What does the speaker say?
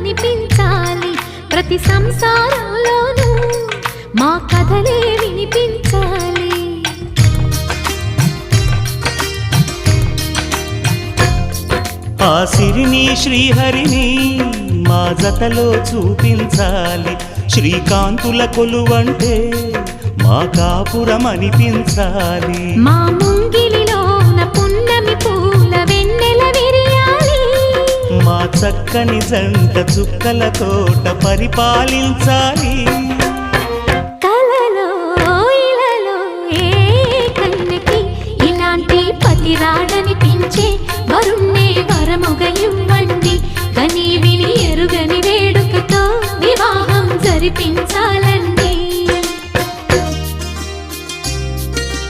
కనిపించాలి ప్రతి సంసారంలోనూ మా కథలే వినిపించాలి. ఆ సిరిని శ్రీహరిని మా జతలో చూపించాలి. శ్రీకాంతుల కొలువంటే మా కాపురం అనిపించాలి. మా ముంగిలిలోన పున్నమి పూల వెన్నెల విరియాలి. మా చక్కని జంట చుక్కల తోట పరిపాలించాలి. కలలో ఇలలో ఏ కన్నెకి ఇలాంటి పతి రాడనిపించే వరుణ్ణే వరముగా ఇవ్వండి. కని విని ఎరుగని వేడుకతో వివాహం జరిపించాలండి.